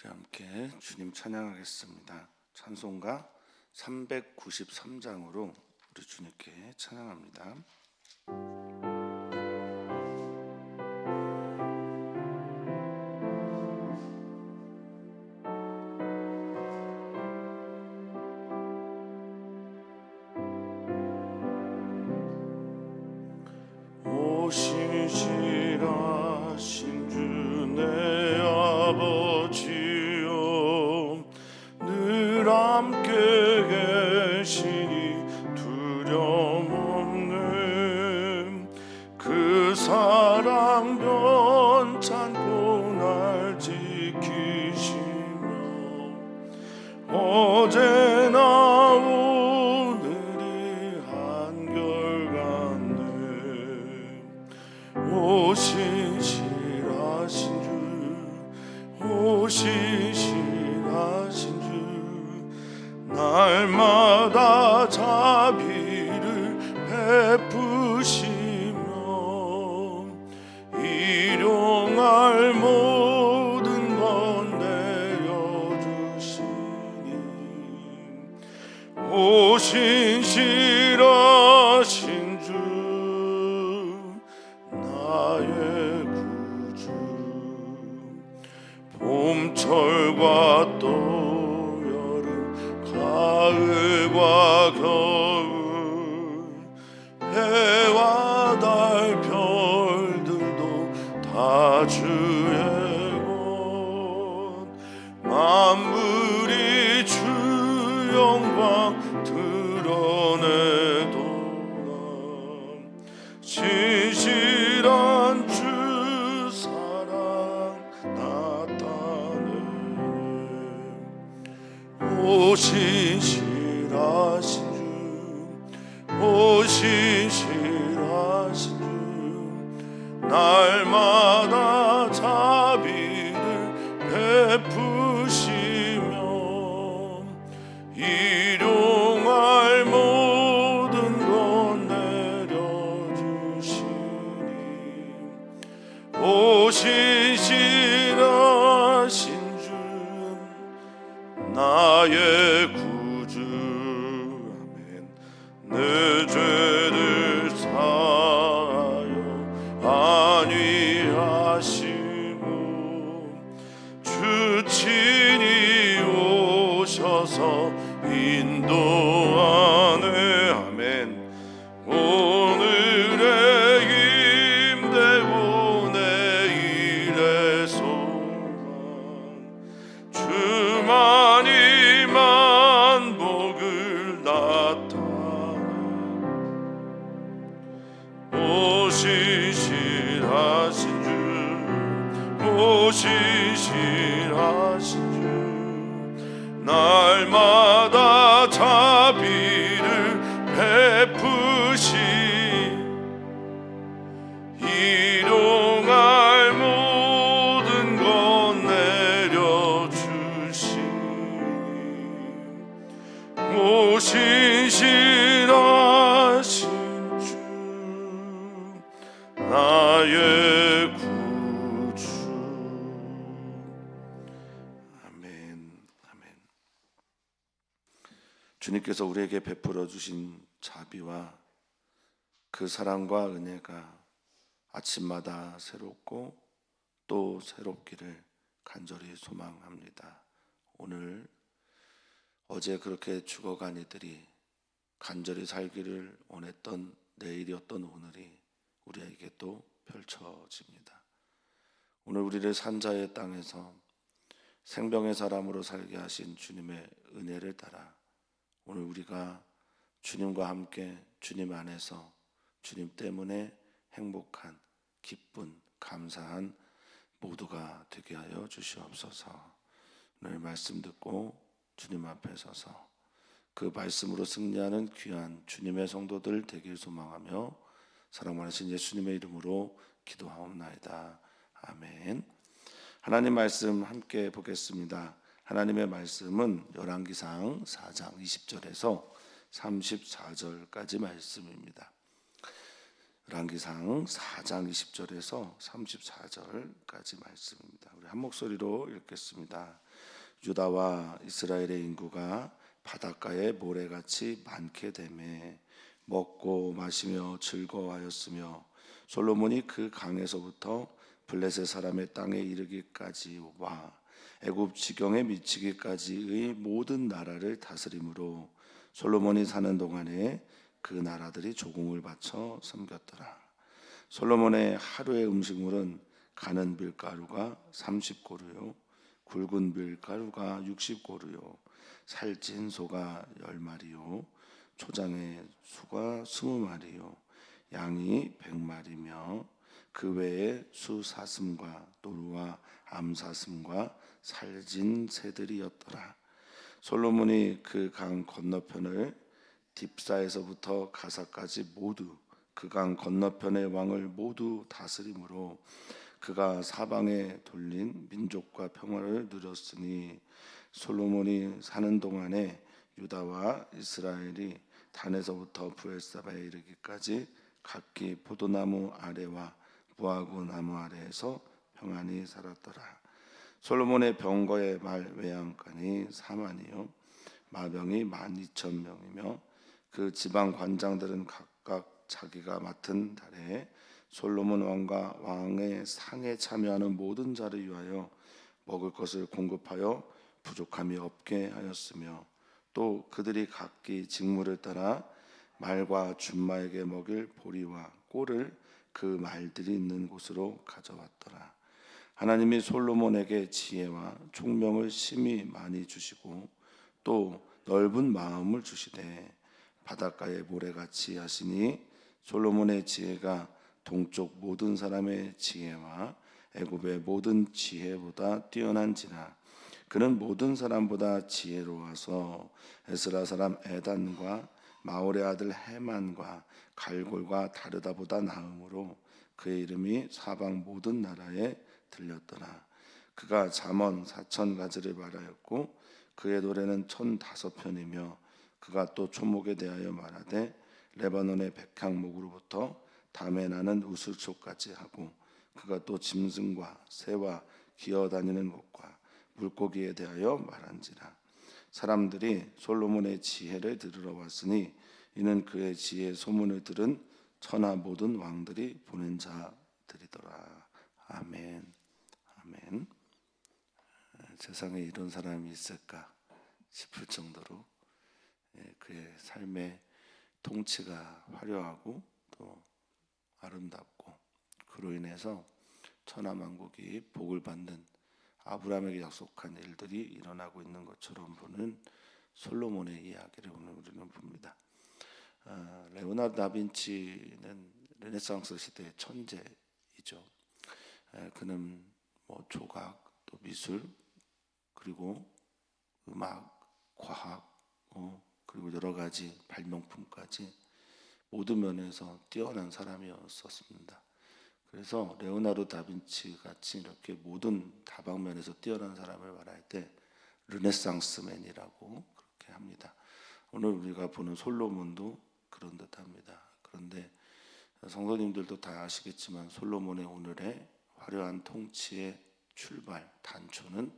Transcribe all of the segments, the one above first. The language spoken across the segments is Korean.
우리 함께 주님 찬양하겠습니다. 찬송가 393장으로 우리 주님께 찬양합니다. 오시시라신 주 내 아버지여, 늘 함께 계시니 두려움 없네. 그 사랑 변찮고 날 지키시며 어제나 오늘이 한결같네. 오시시라신 주, 오시시라신 주, 날마다 자비를 베푸시며 일용할 모든 것 내려주시니 오시시라신 주 나의 구주. 봄철과 또 여름, 가을과 겨울, 해와 달 별들도 다 주의 것. 만물이 주 영광 드러내도다. 진실한 주 사랑 나타내. 오시시라신 주, 오시시라신 주, 날마다 자비를 베푸시며 일용할 모든 것 내려주시니 오시시라신 주 나의 구주. 아멘. 내 죄를 사하여 안위하시고 주 친히 오셔서 인도하네. 아멘. 오늘의 힘되고 내일의 소망, 주만이 만복을 나타내. 오시시라신 주, 오시시라신 주, 날마다 자비를 베푸시 일용할 모든 것 내려주시니 오시시라신 주 나의 구주. 아멘. 아멘. 주님께서 우리에게 베풀어 주신 자비와 그 사랑과 은혜가 아침마다 새롭고 또 새롭기를 간절히 소망합니다. 오늘 어제 그렇게 죽어간 이들이 간절히 살기를 원했던 내일이었던 오늘이 우리에게 또 펼쳐집니다. 오늘 우리를 산자의 땅에서 생명의 사람으로 살게 하신 주님의 은혜를 따라 오늘 우리가 주님과 함께 주님 안에서 주님 때문에 행복한, 기쁜, 감사한 모두가 되게 하여 주시옵소서. 오늘 말씀 듣고 주님 앞에 서서 그 말씀으로 승리하는 귀한 주님의 성도들 되길 소망하며 사랑 많으신 예수님의 이름으로 기도하옵나이다. 아멘. 하나님 말씀 함께 보겠습니다. 하나님의 말씀은 열왕기상 4장 20절에서 34절까지 말씀입니다. 열왕기상 4장 20절에서 34절까지 말씀입니다. 우리 한 목소리로 읽겠습니다. 유다와 이스라엘의 인구가 바닷가에 모래같이 많게 되매 먹고 마시며 즐거워하였으며 솔로몬이 그 강에서부터 블레셋 사람의 땅에 이르기까지와 애굽 지경에 미치기까지의 모든 나라를 다스림으로 솔로몬이 사는 동안에 그 나라들이 조공을 바쳐 섬겼더라. 솔로몬의 하루의 음식물은 가는 밀가루가 30고루요 굵은 밀가루가 60고루요 살찐 소가 10마리요 초장의 수가 20마리요 양이 100마리며 그 외에 수사슴과 노루와 암사슴과 살진 새들이었더라. 솔로몬이 그 강 건너편을 딥사에서부터 가사까지 모두 그 강 건너편의 왕을 모두 다스림으로 그가 사방에 돌린 민족과 평화를 누렸으니 솔로몬이 사는 동안에 유다와 이스라엘이 단에서부터 브엘사바에 이르기까지 각기 포도나무 아래와 무화과 나무 아래에서 평안히 살았더라. 솔로몬의 병거의 말 외양간이 4만이요 마병이 12,000명이며 그 지방 관장들은 각각 자기가 맡은 달에 솔로몬 왕과 왕의 상에 참여하는 모든 자를 위하여 먹을 것을 공급하여 부족함이 없게 하였으며 또 그들이 각기 직무를 따라 말과 준마에게 먹일 보리와 꼴을 그 말들이 있는 곳으로 가져왔더라. 하나님이 솔로몬에게 지혜와 총명을 심히 많이 주시고 또 넓은 마음을 주시되 바닷가에 모래같이 하시니 솔로몬의 지혜가 동쪽 모든 사람의 지혜와 애굽의 모든 지혜보다 뛰어난지라. 그는 모든 사람보다 지혜로워서 에스라 사람 에단과 마올의 아들 헤만과 갈골과 다르다보다 나음으로 그의 이름이 사방 모든 나라에 들렸더라. 그가 잠언 4,000가지를 말하였고 그의 노래는 1,005편이며 그가 또 초목에 대하여 말하되 레바논의 백향목으로부터 담에 나는 우슬초까지 하고 그가 또 짐승과 새와 기어다니는 것과 물고기에 대하여 말한지라. 사람들이 솔로몬의 지혜를 들으러 왔으니 이는 그의 지혜의 소문을 들은 천하 모든 왕들이 보낸 자들이더라. 아멘. 아멘. 세상에 이런 사람이 있을까 싶을 정도로 그의 삶의 통치가 화려하고 또 아름답고 그로 인해서 천하만국이 복을 받는 아브라함에게 약속한 일들이 일어나고 있는 것처럼 보는 솔로몬의 이야기를 오늘 우리는 봅니다. 레오나르도 다빈치는 르네상스 시대의 천재이죠. 그는 조각, 또 미술, 그리고 음악, 과학, 그리고 여러 가지 발명품까지 모든 면에서 뛰어난 사람이었습니다. 그래서 레오나르도 다빈치 같이 이렇게 모든 다방면에서 뛰어난 사람을 말할 때 르네상스맨이라고 그렇게 합니다. 오늘 우리가 보는 솔로몬도 그런 듯합니다. 그런데 성도님들도 다 아시겠지만 솔로몬의 오늘의 화려한 통치의 출발 단초는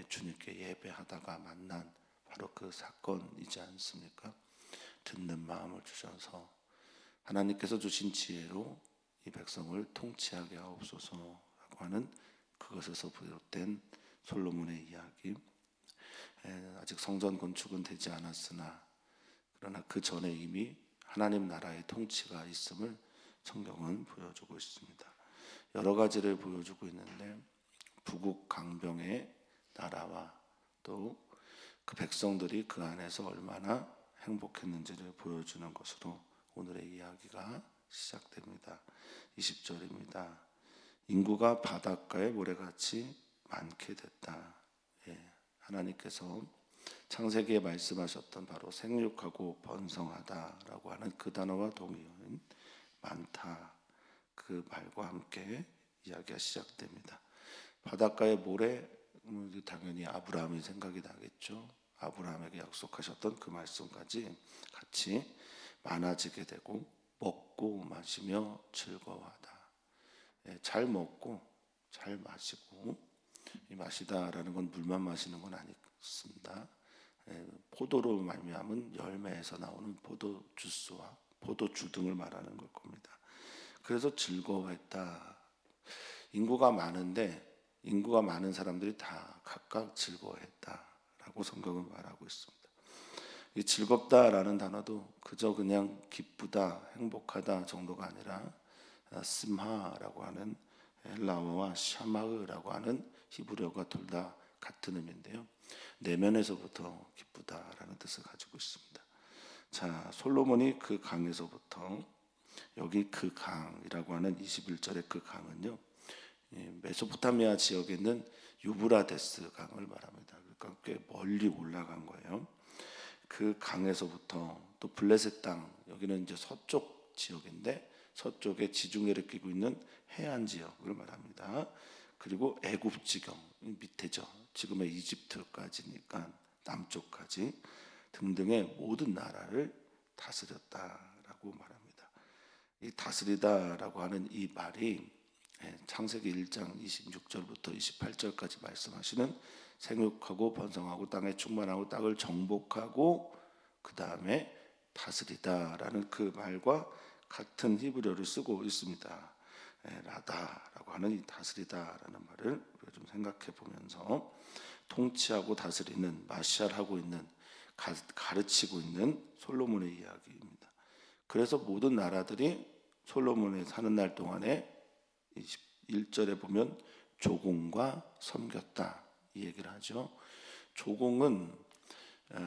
주님께 예배하다가 만난 바로 그 사건이지 않습니까? 듣는 마음을 주셔서 하나님께서 주신 지혜로 이 백성을 통치하게 하옵소서라고 하는 그것에서 비롯된 솔로몬의 이야기. 아직 성전 건축은 되지 않았으나 그러나 그 전에 이미 하나님 나라의 통치가 있음을 성경은 보여주고 있습니다. 여러 가지를 보여주고 있는데 부국 강병의 나라와 또 그 백성들이 그 안에서 얼마나 행복했는지를 보여주는 것으로 오늘의 이야기가 시작됩니다. 20절입니다. 인구가 바닷가에 모래같이 많게 됐다. 하나님께서 창세기에 말씀하셨던 바로 생육하고 번성하다라고 하는 그 단어와 동의어인 많다, 그 말과 함께 이야기가 시작됩니다. 바닷가에 모래, 당연히 아브라함이 생각이 나겠죠. 아브라함에게 약속하셨던 그 말씀까지 같이 많아지게 되고 먹고 마시며 즐거워하다. 잘 먹고 잘 마시고 이 마시다라는 건 물만 마시는 건 아니습니다. 포도로 말미암은 열매에서 나오는 포도 주스와 포도주 등을 말하는 걸 겁니다. 그래서 즐거워했다. 인구가 많은 사람들이 다 각각 즐거워했다라고 성경은 말하고 있습니다. 이 즐겁다라는 단어도 그저 그냥 기쁘다, 행복하다 정도가 아니라 심하라고 하는 헬라어와 샤마으라고 하는 히브리어가 둘 다 같은 의미인데요. 내면에서부터 기쁘다라는 뜻을 가지고 있습니다. 자, 솔로몬이 그 강에서부터 여기 그 강이라고 하는 21절의 그 강은요, 메소포타미아 지역에 있는 유브라데스 강을 말합니다. 그러니까 꽤 멀리 올라간 거예요. 그 강에서부터 또 블레셋 땅, 여기는 이제 서쪽 지역인데 서쪽에 지중해를 끼고 있는 해안 지역을 말합니다. 그리고 애굽 지경 밑에죠. 지금의 이집트까지니까 남쪽까지 등등의 모든 나라를 다스렸다라고 말합니다. 이 다스리다라고 하는 이 말이 창세기 1장 26절부터 28절까지 말씀하시는 생육하고 번성하고 땅에 충만하고 땅을 정복하고 그 다음에 다스리다라는 그 말과 같은 히브리어를 쓰고 있습니다. 라다라고 하는 이 다스리다라는 말을 우리가 좀 생각해 보면서 통치하고 다스리는, 마샬하고 있는, 가르치고 있는 솔로몬의 이야기입니다. 그래서 모든 나라들이 솔로몬이 사는 날 동안에 21절에 보면 조공과 섬겼다 이 얘기를 하죠. 조공은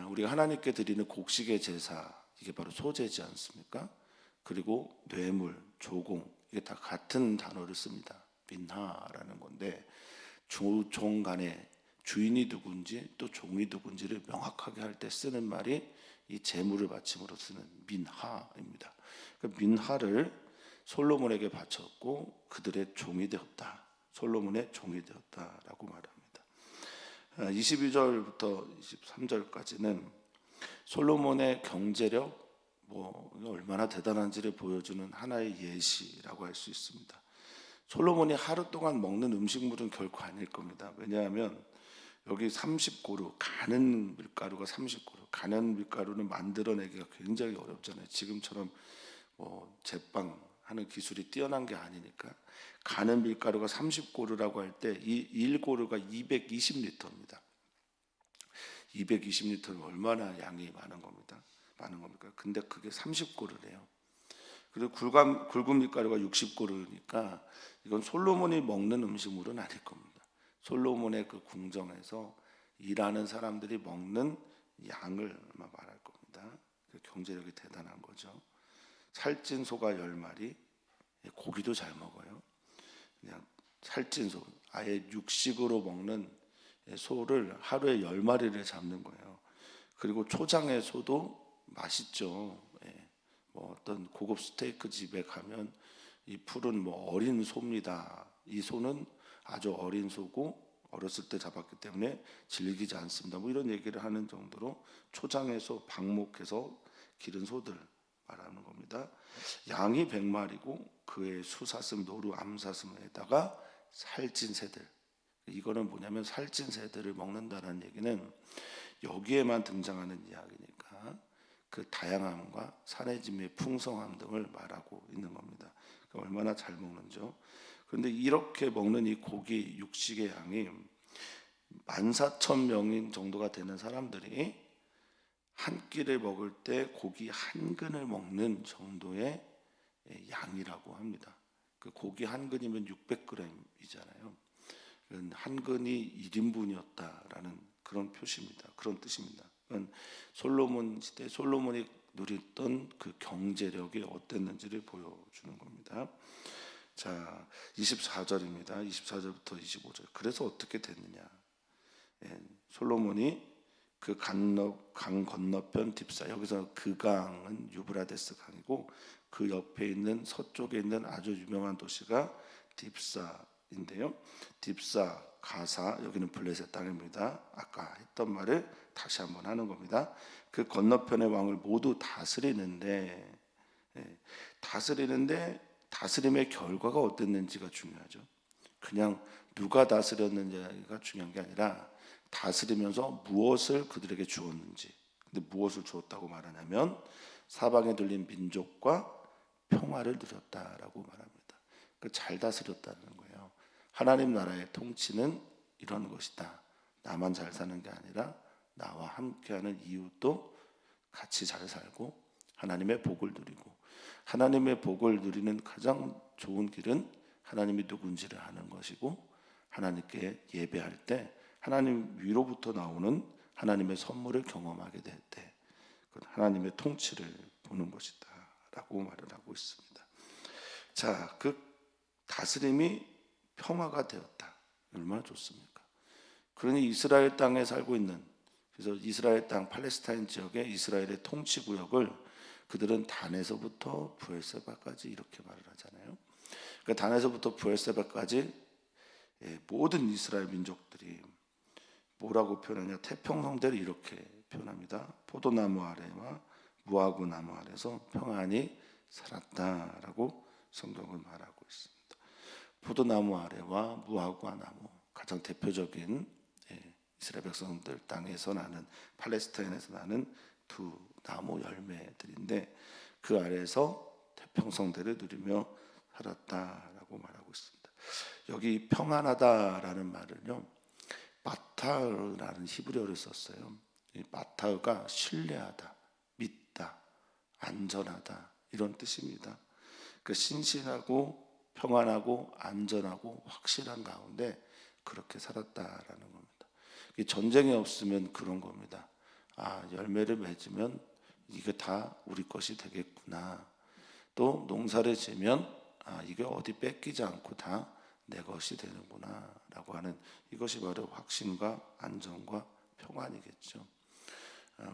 우리가 하나님께 드리는 곡식의 제사, 이게 바로 소제지 않습니까? 그리고 뇌물, 조공, 이게 다 같은 단어를 씁니다. 민하라는 건데 종 간에 주인이 누군지 또 종이 누군지를 명확하게 할 때 쓰는 말이 이 제물을 바침으로 쓰는 민하입니다. 그 민하를 솔로몬에게 바쳤고 그들의 종이 되었다. 솔로몬의 종이 되었다라고 말합니다. 22절부터 23절까지는 솔로몬의 경제력, 얼마나 대단한지를 보여주는 하나의 예시라고 할 수 있습니다. 솔로몬이 하루 동안 먹는 음식물은 결코 아닐 겁니다. 왜냐하면 여기 30고루, 가는 밀가루가 30고루, 가는 밀가루는 만들어내기가 굉장히 어렵잖아요. 지금처럼 제빵 하는 기술이 뛰어난 게 아니니까. 가는 밀가루가 30고루라고 할 때 이 1고루가 220리터입니다. 220리터는 얼마나 양이 많은 겁니까? 근데 그게 30고루래요. 그리고 굵은 밀가루가 60고루니까 이건 솔로몬이 먹는 음식물은 아닐 겁니다. 솔로몬의 그 궁정에서 일하는 사람들이 먹는 양을 아마 말할 겁니다. 그 경제력이 대단한 거죠. 살찐 소가 10마리, 고기도 잘 먹어요. 그냥 살찐 소, 아예 육식으로 먹는 소를 하루에 10마리를 잡는 거예요. 그리고 초장의 소도 맛있죠. 어떤 고급 스테이크 집에 가면 이 풀은 어린 소입니다. 이 소는 아주 어린 소고 어렸을 때 잡았기 때문에 질기지 않습니다. 이런 얘기를 하는 정도로 초장의 소, 방목해서 기른 소들 말하는 겁니다. 양이 100마리고 그의 수사슴, 노루, 암사슴에다가 살찐 새들. 이거는 뭐냐면 살찐 새들을 먹는다는 얘기는 여기에만 등장하는 이야기니까 그 다양함과 사내짐의 풍성함 등을 말하고 있는 겁니다. 얼마나 잘 먹는지요. 그런데 이렇게 먹는 이 고기 육식의 양이 14,000명인 정도가 되는 사람들이 한 끼를 먹을 때 고기 한 근을 먹는 정도의 양이라고 합니다. 그 고기 한 근이면 600g이잖아요. 한 근이 1인분이었다라는 그런 표시입니다. 그런 뜻입니다. 솔로몬 시대 솔로몬이 누렸던 그 경제력이 어땠는지를 보여주는 겁니다. 자, 24절입니다. 24절부터 25절. 그래서 어떻게 됐느냐? 솔로몬이 그 강 건너편 딥사, 여기서 그 강은 유브라데스 강이고 그 옆에 있는 서쪽에 있는 아주 유명한 도시가 딥사인데요. 딥사, 가사, 여기는 블레셋 땅입니다. 아까 했던 말을 다시 한번 하는 겁니다. 그 건너편의 왕을 모두 다스리는데 다스림의 결과가 어땠는지가 중요하죠. 그냥 누가 다스렸느냐가 중요한 게 아니라 다스리면서 무엇을 그들에게 주었는지. 근데 무엇을 주었다고 말하냐면 사방에 들린 민족과 평화를 누렸다라고 말합니다. 잘 다스렸다는 거예요. 하나님 나라의 통치는 이런 것이다. 나만 잘 사는 게 아니라 나와 함께하는 이웃도 같이 잘 살고 하나님의 복을 누리고, 하나님의 복을 누리는 가장 좋은 길은 하나님이 누군지를 아는 것이고, 하나님께 예배할 때 하나님 위로부터 나오는 하나님의 선물을 경험하게 될 때 하나님의 통치를 보는 것이다 라고 말을 하고 있습니다. 자, 그 다스림이 평화가 되었다. 얼마나 좋습니까? 그러니 이스라엘 땅에 살고 있는, 그래서 이스라엘 땅 팔레스타인 지역의 이스라엘의 통치 구역을 그들은 단에서부터 브엘세바까지 이렇게 말을 하잖아요. 그러니까 단에서부터 브엘세바까지 모든 이스라엘 민족들이 뭐라고 표현하냐, 태평성대를 이렇게 표현합니다. 포도나무 아래와 무화과 나무 아래서 평안히 살았다라고 성경은 말하고 있습니다. 포도나무 아래와 무화과 나무, 가장 대표적인 이스라엘 백성들 땅에서 나는, 팔레스타인에서 나는 두 나무 열매들인데 그 아래에서 태평성대를 누리며 살았다라고 말하고 있습니다. 여기 평안하다라는 말을요, 마타르라는 히브리어를 썼어요. 이 마타르가 신뢰하다, 믿다, 안전하다 이런 뜻입니다. 그 신실하고 평안하고 안전하고 확실한 가운데 그렇게 살았다라는 겁니다. 전쟁이 없으면 그런 겁니다. 아, 열매를 맺으면 이게 다 우리 것이 되겠구나. 또 농사를 지면 아, 이게 어디 뺏기지 않고 다 내 것이 되는구나 라고 하는, 이것이 바로 확신과 안정과 평안이겠죠.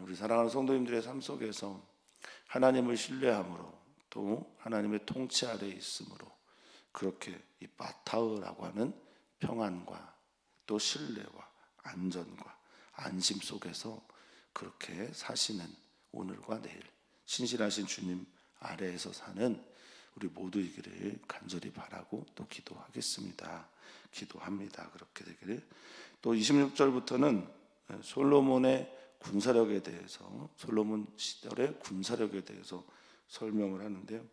우리 사랑하는 성도님들의 삶 속에서 하나님을 신뢰함으로 또 하나님의 통치 아래에 있음으로 그렇게 이 마타흐라고 하는 평안과 또 신뢰와 안전과 안심 속에서 그렇게 사시는 오늘과 내일 신실하신 주님 아래에서 사는 우리 모두이기를 간절히 바라고 또 기도하겠습니다. 기도합니다. 그렇게 되기를. 또 26절부터는 솔로몬의 군사력에 대해서, 솔로몬 시절의 군사력에 대해서 설명을 하는데요.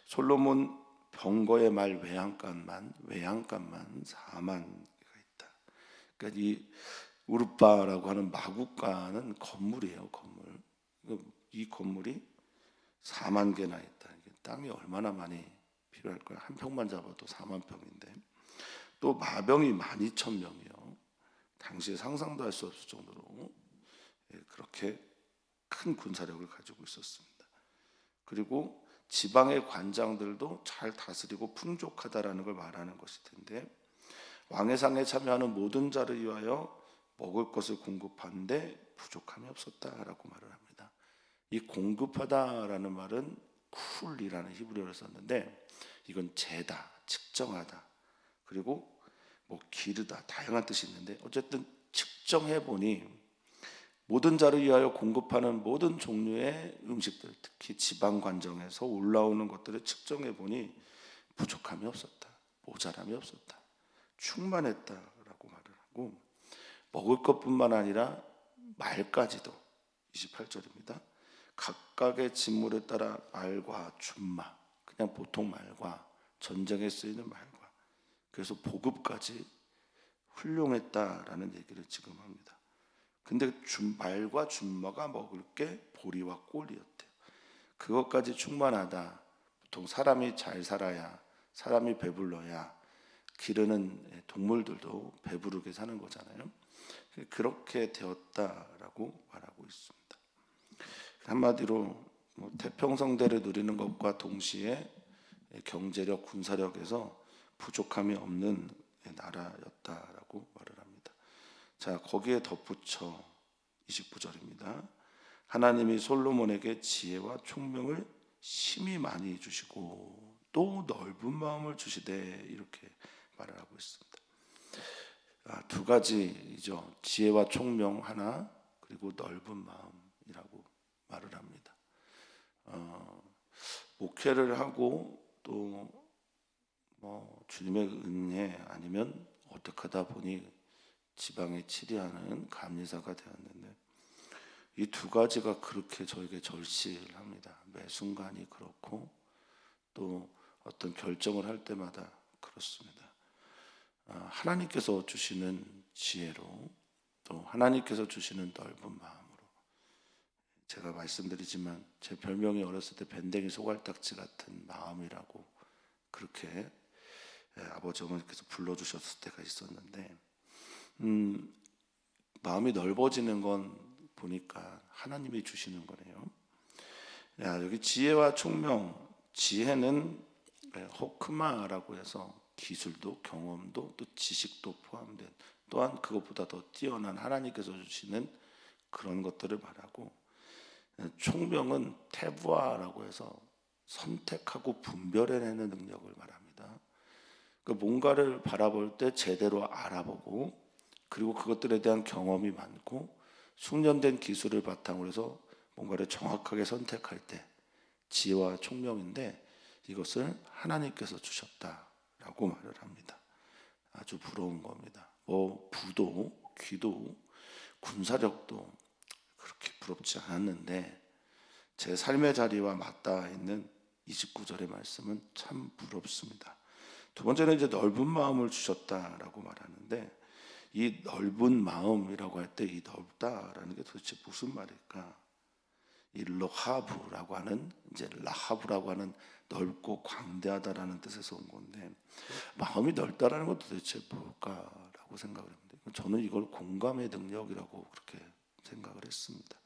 솔로몬 병거의 말 외양간만 4만 개가 있다. 그러니까 이 우르바라고 하는 마구간은 건물이에요. 건물. 이 건물이 4만 개나 있다. 땅이 얼마나 많이 필요할까요? 한 평만 잡아도 4만 평인데, 또 마병이 12,000명이요. 당시에 상상도 할 수 없을 정도로 그렇게 큰 군사력을 가지고 있었습니다. 그리고 지방의 관장들도 잘 다스리고 풍족하다라는 걸 말하는 것일 텐데, 왕의 상에 참여하는 모든 자를 위하여 먹을 것을 공급하는데 부족함이 없었다라고 말을 합니다. 이 공급하다라는 말은 쿨이라는 히브리어를 썼는데, 이건 재다, 측정하다, 그리고 뭐 기르다, 다양한 뜻이 있는데 어쨌든 측정해 보니 모든 자를 위하여 공급하는 모든 종류의 음식들, 특히 지방 관정에서 올라오는 것들을 측정해 보니 부족함이 없었다, 모자람이 없었다, 충만했다라고 말을 하고, 먹을 것뿐만 아니라 말까지도 28절입니다. 각각의 직무에 따라 말과 준마, 그냥 보통 말과 전쟁에 쓰이는 말과, 그래서 보급까지 훌륭했다라는 얘기를 지금 합니다. 근데 말과 준마가 먹을 게 보리와 꼴이었대요. 그것까지 충만하다. 보통 사람이 잘 살아야, 사람이 배불러야 기르는 동물들도 배부르게 사는 거잖아요. 그렇게 되었다라고 말하고 있습니다. 한마디로 태평성대를 누리는 것과 동시에 경제력, 군사력에서 부족함이 없는 나라였다라고 말을 합니다. 자, 거기에 덧붙여 29절입니다. 하나님이 솔로몬에게 지혜와 총명을 심히 많이 주시고 또 넓은 마음을 주시되, 이렇게 말을 하고 있습니다. 두 가지이죠. 지혜와 총명 하나, 그리고 넓은 마음이라고 말을 합니다. 목회를 하고 또 뭐 주님의 은혜 아니면 어떻게 하다 보니 지방에 치리하는 감리사가 되었는데 이 두 가지가 그렇게 저에게 절실합니다. 매 순간이 그렇고 또 어떤 결정을 할 때마다 그렇습니다. 하나님께서 주시는 지혜로 또 하나님께서 주시는 넓은 마음으로 제가 말씀드리지만 제 별명이 어렸을 때 밴댕이 소갈딱지 같은 마음이라고 그렇게 아버지 어머니께서 불러주셨을 때가 있었는데 마음이 넓어지는 건 보니까 하나님이 주시는 거네요. 여기 지혜와 총명, 지혜는 호크마라고 해서 기술도 경험도 또 지식도 포함된 또한 그것보다 더 뛰어난 하나님께서 주시는 그런 것들을 말하고 총명은 테부아라고 해서 선택하고 분별해내는 능력을 말합니다. 뭔가를 바라볼 때 제대로 알아보고 그리고 그것들에 대한 경험이 많고 숙련된 기술을 바탕으로 해서 뭔가를 정확하게 선택할 때 지혜와 총명인데 이것을 하나님께서 주셨다라고 말을 합니다. 아주 부러운 겁니다. 부도, 귀도, 군사력도 그렇게 부럽지 않았는데 제 삶의 자리와 맞닿아 있는 29절의 말씀은 참 부럽습니다. 두 번째는 이제 넓은 마음을 주셨다라고 말하는데 이 넓은 마음이라고 할 때 이 넓다라는 게 도대체 무슨 말일까? 이 로하브라고 하는 이제 라하브라고 하는 넓고 광대하다라는 뜻에서 온 건데 마음이 넓다라는 건 도대체 뭘까라고 생각을 합니다. 저는 이걸 공감의 능력이라고 그렇게 생각을 했습니다.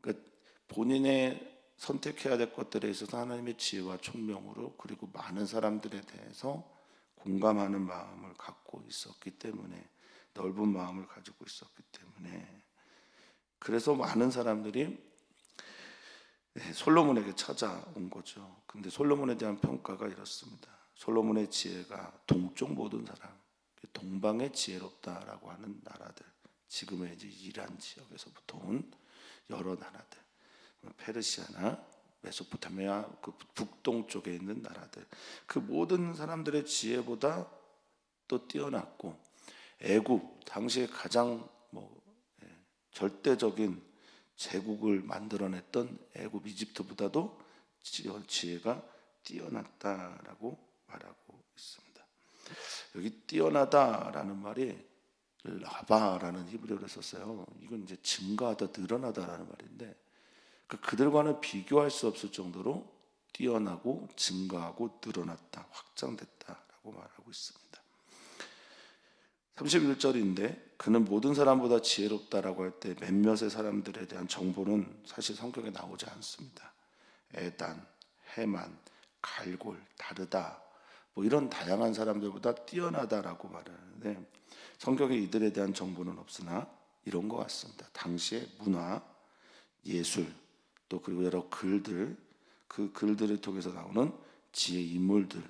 그러니까 본인의 선택해야 될 것들에 있어서 하나님의 지혜와 총명으로 그리고 많은 사람들에 대해서 공감하는 마음을 갖고 있었기 때문에 넓은 마음을 가지고 있었기 때문에 그래서 많은 사람들이 솔로몬에게 찾아온 거죠. 근데 솔로몬에 대한 평가가 이렇습니다. 솔로몬의 지혜가 동쪽 모든 사람, 동방의 지혜롭다라고 하는 나라들, 지금의 이제 이란 지역에서부터 온 여러 나라들, 페르시아나 메소포타미아 그 북동쪽에 있는 나라들, 그 모든 사람들의 지혜보다 또 뛰어났고 애굽 당시에 가장 절대적인 제국을 만들어냈던 애굽 이집트보다도 지혜가 뛰어났다라고 말하고 있습니다. 여기 뛰어나다라는 말이 라바라는 히브리어를 썼어요. 이건 이제 증가하다, 늘어나다라는 말인데 그들과는 비교할 수 없을 정도로 뛰어나고 증가하고 늘어났다, 확장됐다라고 말하고 있습니다. 31절인데 그는 모든 사람보다 지혜롭다라고 할 때 몇몇의 사람들에 대한 정보는 사실 성경에 나오지 않습니다. 에단, 헤만, 갈골, 다르다 이런 다양한 사람들보다 뛰어나다라고 말하는데 성경에 이들에 대한 정보는 없으나 이런 것 같습니다. 당시의 문화, 예술 또 그리고 여러 글들 그 글들을 통해서 나오는 지혜 인물들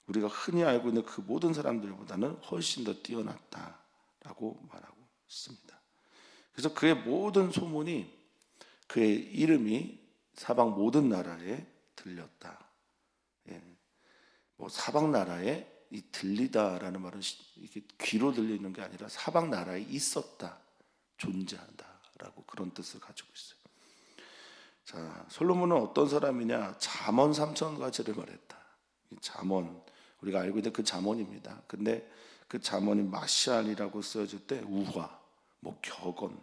우리가 흔히 알고 있는 그 모든 사람들보다는 훨씬 더 뛰어났다라고 말하고 있습니다. 그래서 그의 모든 소문이 그의 이름이 사방 모든 나라에 들렸다. 사방 나라에 이 들리다라는 말은 이게 귀로 들리는 게 아니라 사방 나라에 있었다, 존재한다라고 그런 뜻을 가지고 있어요. 자, 솔로몬은 어떤 사람이냐? 잠언 3,000가지를 말했다. 잠언 우리가 알고 있는 그 잠언입니다. 근데 그 잠언이 마시안이라고 쓰여질 때 우화, 격언,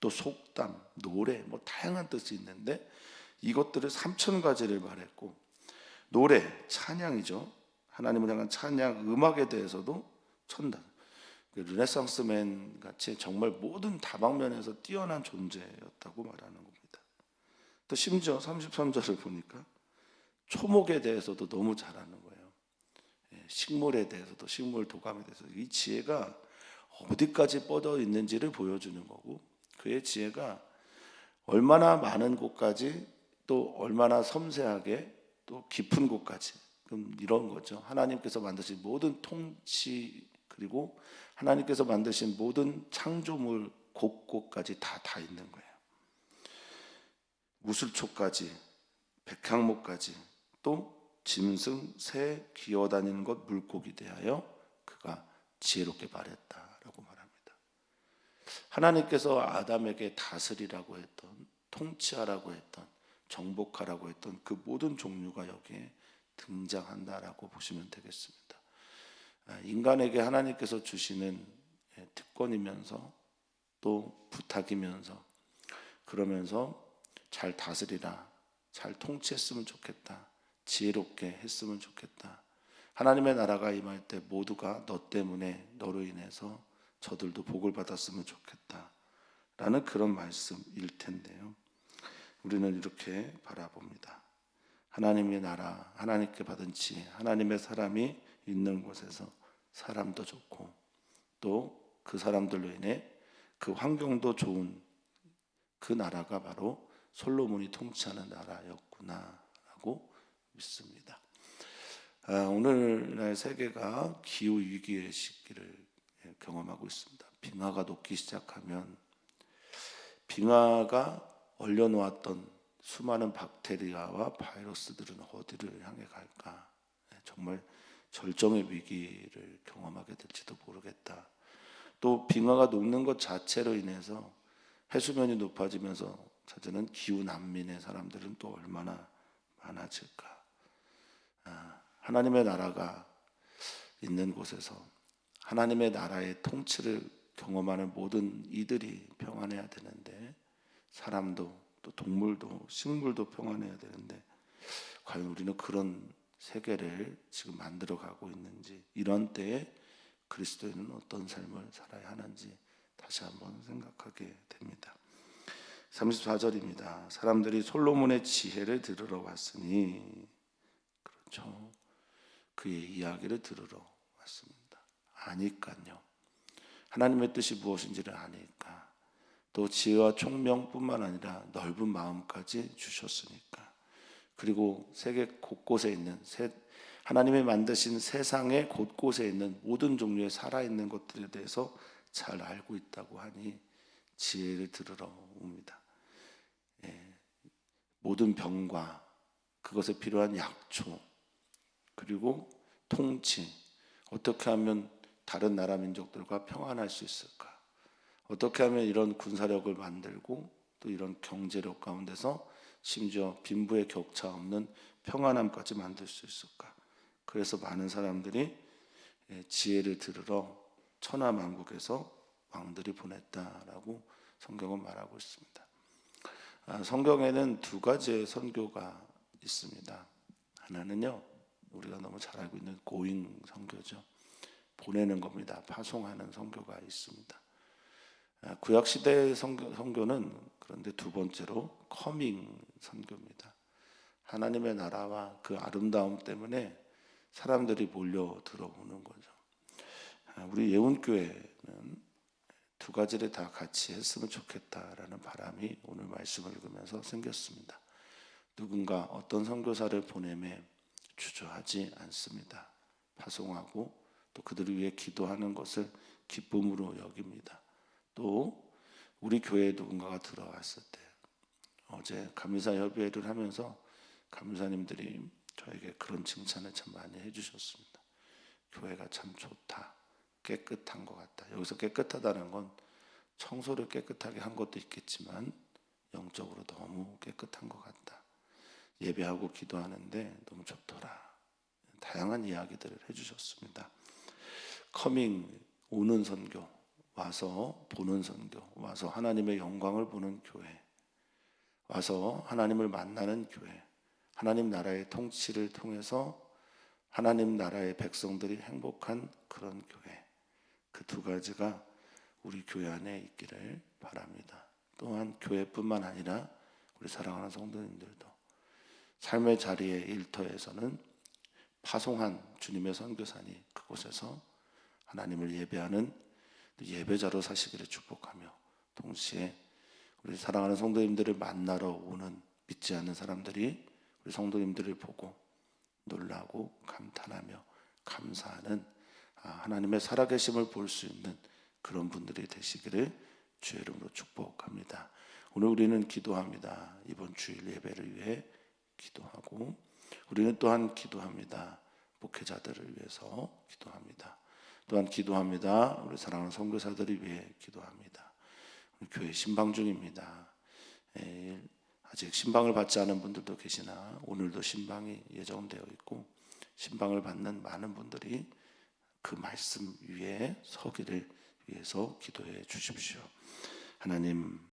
또 속담, 노래, 다양한 뜻이 있는데 이것들을 3,000가지를 말했고 노래, 찬양이죠. 하나님을 향한 찬양, 음악에 대해서도 천단. 르네상스맨 같이 정말 모든 다방면에서 뛰어난 존재였다고 말하는 겁니다. 또 심지어 33절을 보니까 초목에 대해서도 너무 잘하는 거예요. 식물에 대해서도 식물 도감에 대해서 이 지혜가 어디까지 뻗어 있는지를 보여주는 거고 그의 지혜가 얼마나 많은 곳까지 또 얼마나 섬세하게 또 깊은 곳까지 그럼 이런 거죠. 하나님께서 만드신 모든 통치 그리고 하나님께서 만드신 모든 창조물 곳곳까지 다 있는 거예요. 무술초까지 백향목까지 또 짐승, 새, 기어다니는 것, 물고기 대하여 그가 지혜롭게 말했다라고 말합니다. 하나님께서 아담에게 다스리라고 했던, 통치하라고 했던, 정복하라고 했던 그 모든 종류가 여기에 등장한다라고 보시면 되겠습니다. 인간에게 하나님께서 주시는 특권이면서 또 부탁이면서, 그러면서 잘 다스리라, 잘 통치했으면 좋겠다, 지혜롭게 했으면 좋겠다, 하나님의 나라가 임할 때 모두가 너 때문에, 너로 인해서 저들도 복을 받았으면 좋겠다 라는 그런 말씀일 텐데요, 우리는 이렇게 바라봅니다. 하나님의 나라, 하나님께 받은 지혜, 하나님의 사람이 있는 곳에서 사람도 좋고 또 그 사람들로 인해 그 환경도 좋은 그 나라가 바로 솔로몬이 통치하는 나라였구나라고 믿습니다. 오늘날 세계가 기후 위기의 시기를 경험하고 있습니다. 빙하가 녹기 시작하면 빙하가 얼려놓았던 수많은 박테리아와 바이러스들은 어디를 향해 갈까? 정말 절정의 위기를 경험하게 될지도 모르겠다. 또 빙하가 녹는 것 자체로 인해서 해수면이 높아지면서 찾아는 기후 난민의 사람들은 또 얼마나 많아질까? 하나님의 나라가 있는 곳에서 하나님의 나라의 통치를 경험하는 모든 이들이 평안해야 되는데, 사람도 또 동물도 식물도 평안해야 되는데, 과연 우리는 그런 세계를 지금 만들어가고 있는지, 이런 때에 그리스도인은 어떤 삶을 살아야 하는지 다시 한번 생각하게 됩니다. 34절입니다. 사람들이 솔로몬의 지혜를 들으러 왔으니, 그렇죠, 그의 이야기를 들으러 왔습니다. 아니까요. 하나님의 뜻이 무엇인지를 아니까, 또 지혜와 총명뿐만 아니라 넓은 마음까지 주셨으니까, 그리고 세계 곳곳에 있는 하나님이 만드신 세상의 곳곳에 있는 모든 종류의 살아있는 것들에 대해서 잘 알고 있다고 하니 지혜를 들으러 옵니다. 모든 병과 그것에 필요한 약초, 그리고 통치, 어떻게 하면 다른 나라 민족들과 평안할 수 있을까? 어떻게 하면 이런 군사력을 만들고 또 이런 경제력 가운데서 심지어 빈부의 격차 없는 평안함까지 만들 수 있을까? 그래서 많은 사람들이 지혜를 들으러 천하만국에서 왕들이 보냈다라고 성경은 말하고 있습니다. 성경에는 두 가지의 선교가 있습니다. 하나는요, 우리가 너무 잘 알고 있는 고잉 선교죠. 보내는 겁니다. 파송하는 선교가 있습니다. 구약 시대의 선교는 그런데 두 번째로 커밍 선교입니다. 하나님의 나라와 그 아름다움 때문에 사람들이 몰려 들어오는 거죠. 우리 예운교회는 두 가지를 다 같이 했으면 좋겠다라는 바람이 오늘 말씀을 읽으면서 생겼습니다. 누군가 어떤 선교사를 보내매 주저하지 않습니다. 파송하고 또 그들을 위해 기도하는 것을 기쁨으로 여깁니다. 또 우리 교회에 누군가가 들어왔을 때, 어제 감리사 협의회를 하면서 감리사님들이 저에게 그런 칭찬을 참 많이 해주셨습니다. 교회가 참 좋다, 깨끗한 것 같다. 여기서 깨끗하다는 건 청소를 깨끗하게 한 것도 있겠지만 영적으로 너무 깨끗한 것 같다. 예배하고 기도하는데 너무 좋더라. 다양한 이야기들을 해주셨습니다. 커밍, 오는 선교, 와서 보는 선교, 와서 하나님의 영광을 보는 교회, 와서 하나님을 만나는 교회, 하나님 나라의 통치를 통해서 하나님 나라의 백성들이 행복한 그런 교회, 그 두 가지가 우리 교회 안에 있기를 바랍니다. 또한 교회뿐만 아니라 우리 사랑하는 성도님들도 삶의 자리의 일터에서는 파송한 주님의 선교사니 그곳에서 하나님을 예배하는 예배자로 사시기를 축복하며, 동시에 우리 사랑하는 성도님들을 만나러 오는 믿지 않는 사람들이 우리 성도님들을 보고 놀라고 감탄하며 감사하는 하나님의 살아계심을 볼 수 있는 그런 분들이 되시기를 주의 이름으로 축복합니다. 오늘 우리는 기도합니다. 이번 주일 예배를 위해 기도하고 우리는 또한 기도합니다. 목회자들을 위해서 기도합니다. 또한 기도합니다. 우리 사랑하는 선교사들을 위해 기도합니다. 우리 교회 신방 중입니다. 아직 신방을 받지 않은 분들도 계시나 오늘도 신방이 예정되어 있고 신방을 받는 많은 분들이 그 말씀 위에 서기를 위해서 기도해 주십시오. 하나님,